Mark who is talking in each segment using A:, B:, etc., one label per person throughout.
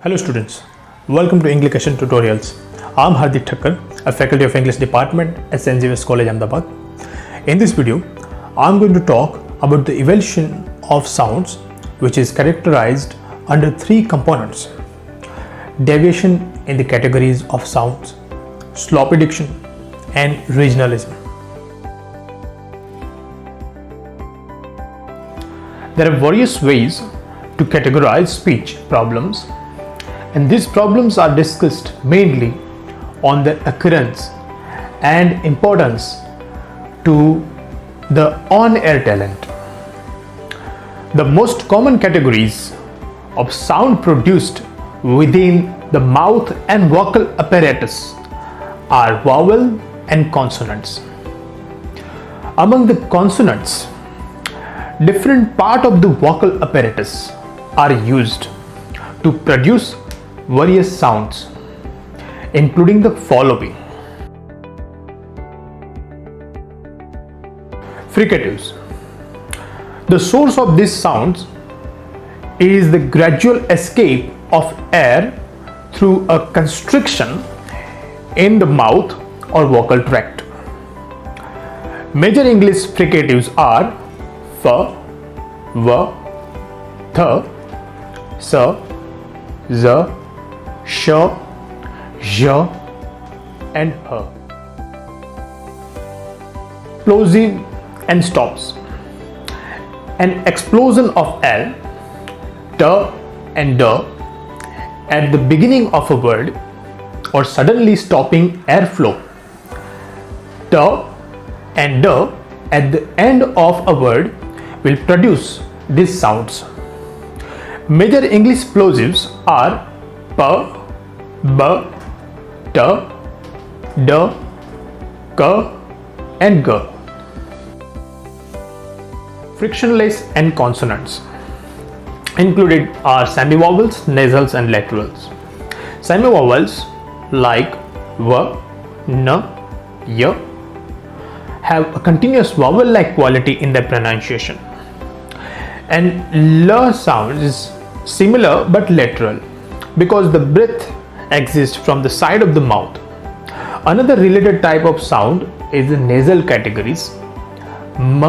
A: Hello students, welcome to English Tutorials. I'm Hardik Thakkar, a faculty of English department at St. Xavier's College, Ahmedabad. In this video, I'm going to talk about the evolution of sounds, which is characterized under three components: deviation in the categories of sounds, sloppy diction, and regionalism. There are various ways to categorize speech problems, and these problems are discussed mainly on their occurrence and importance to the on-air talent. The most common categories of sound produced within the mouth and vocal apparatus are vowel and consonants. Among the consonants, different parts of the vocal apparatus are used to produce various sounds, including the following: fricatives. The source of these sounds is the gradual escape of air through a constriction in the mouth or vocal tract. Major English fricatives are f, v, th, s, z, sh, zh, and h. Plosive and stops. An explosion of L, t, and d at the beginning of a word, or suddenly stopping airflow, t and d at the end of a word, will produce these sounds. Major English plosives are p, b, t, d, k, and g. Frictionless and consonants included are semivowels, nasals, and laterals. Semivowels like v, n, y have a continuous vowel-like quality in their pronunciation, and l sound is similar but lateral because the breath exists from the side of the mouth. Another related type of sound is the nasal categories m,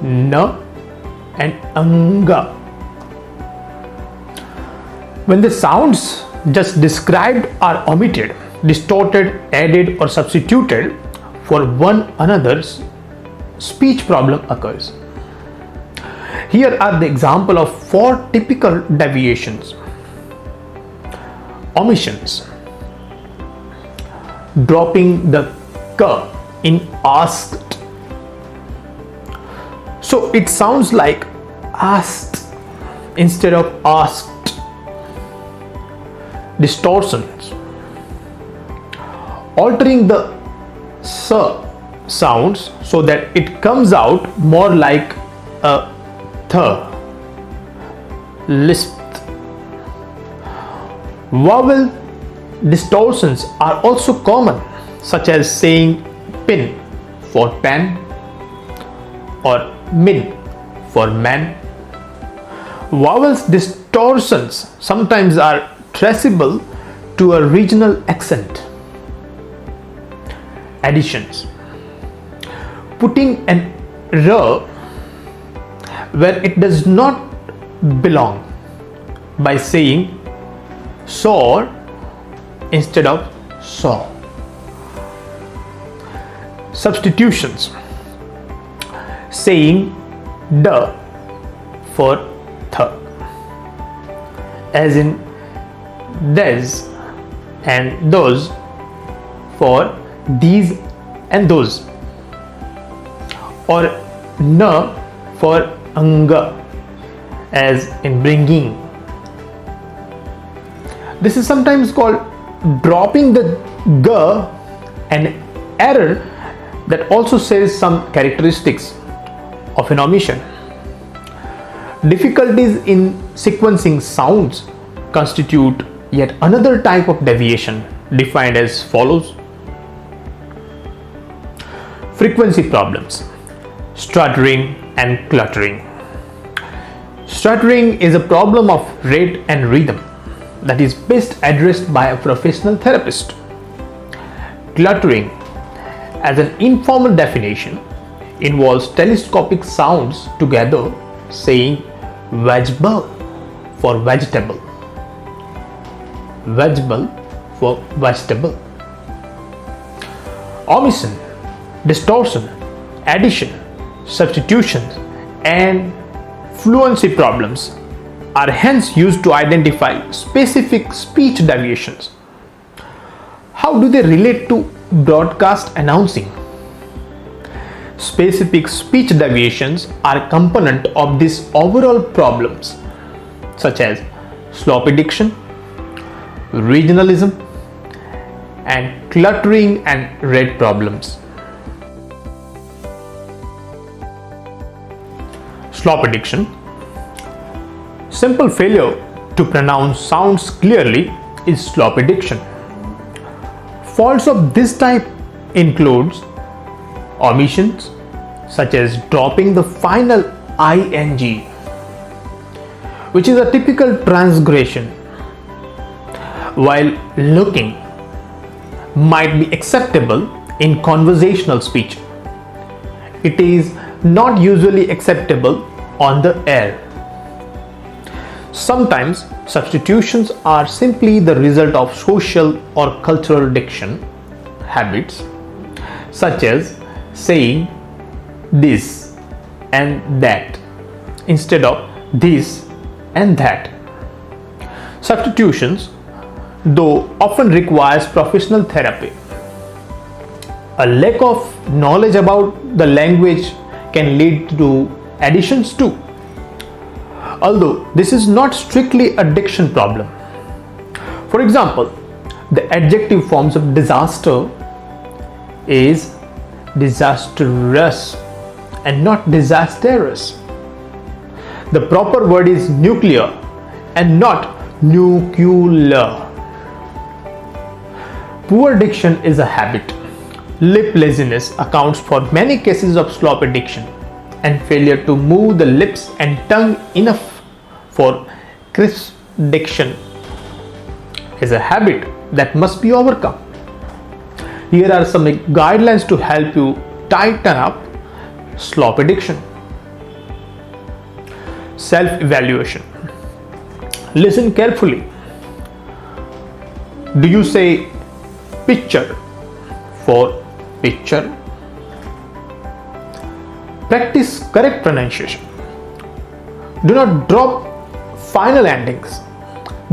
A: n, and anga. When the sounds just described are omitted, distorted, added, or substituted for one another's, speech problem occurs. Here are the example of 4 typical deviations. Omissions: dropping the k in asked, so it sounds like asked instead of asked. Distortions: altering the s sounds so that it comes out more like a th, lisped. Vowel distortions are also common, such as saying pin for pen or min for man. Vowel distortions sometimes are traceable to a regional accent. Additions: putting an r where it does not belong by saying saw instead of saw. Substitutions: saying d for th, as in des and those for these and those, or n for anga, as in bringing. This is sometimes called dropping the g, an error that also says some characteristics of an omission. Difficulties in sequencing sounds constitute yet another type of deviation, defined as follows: frequency problems, stuttering and cluttering. Stuttering is a problem of rate and rhythm. that is best addressed by a professional therapist. Cluttering, as an informal definition, involves telescopic sounds together, saying vegetable for vegetable, vegetable for vegetable. Omission, distortion, addition, substitutions, and fluency problems are hence used to identify specific speech deviations. How do they relate to broadcast announcing? Specific speech deviations are a component of these overall problems, such as sloppy diction, regionalism, and cluttering and red problems. Sloppy diction. Simple failure to pronounce sounds clearly is sloppy diction. Faults of this type includes omissions such as dropping the final ing, which is a typical transgression, while looking might be acceptable in conversational speech. It is not usually acceptable on the air. Sometimes substitutions are simply the result of social or cultural diction habits, such as saying this and that instead of this and that. Substitutions, though, often requires professional therapy. A lack of knowledge about the language can lead to additions too, although this is not strictly a diction problem. For example, the adjective forms of disaster is disastrous and not disastrous. The proper word is nuclear and not nuclear. Poor diction is a habit. Lip laziness accounts for many cases of sloppy diction, and failure to move the lips and tongue enough for crisp diction is a habit that must be overcome. Here are some guidelines to help you tighten up sloppy diction. Self-evaluation. Listen carefully. Do you say picture for picture? Practice correct pronunciation. Do not drop final endings.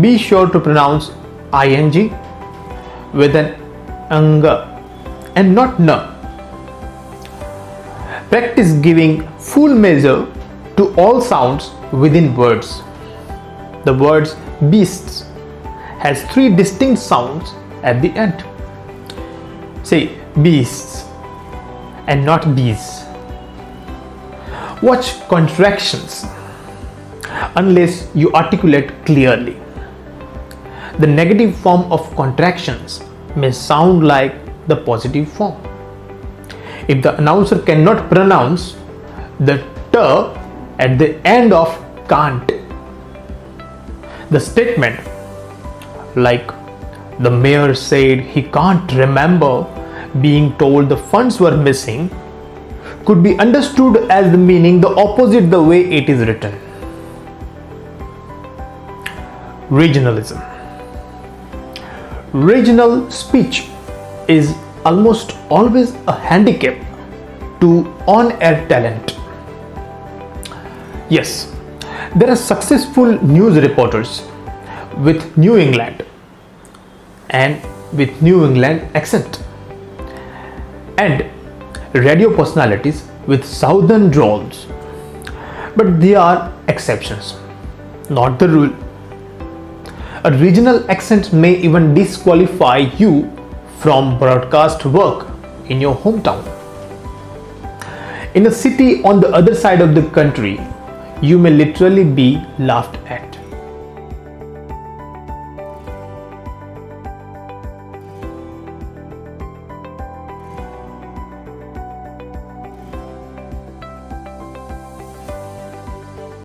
A: Be sure to pronounce ing with an ng and not n. Practice giving full measure to all sounds within words. The words beasts has 3 distinct sounds at the end. Say beasts and not bees. Watch contractions unless you articulate clearly. The negative form of contractions may sound like the positive form. If the announcer cannot pronounce the t at the end of can't, the statement like the mayor said he can't remember being told the funds were missing could be understood as the meaning the opposite the way it is written. Regionalism. Regional speech is almost always a handicap to on-air talent. Yes, there are successful news reporters with New England and with New England accent, and radio personalities with southern drawls, but they are exceptions, not the rule. A regional accent may even disqualify you from broadcast work in your hometown. In a city on the other side of the country, you may literally be laughed at.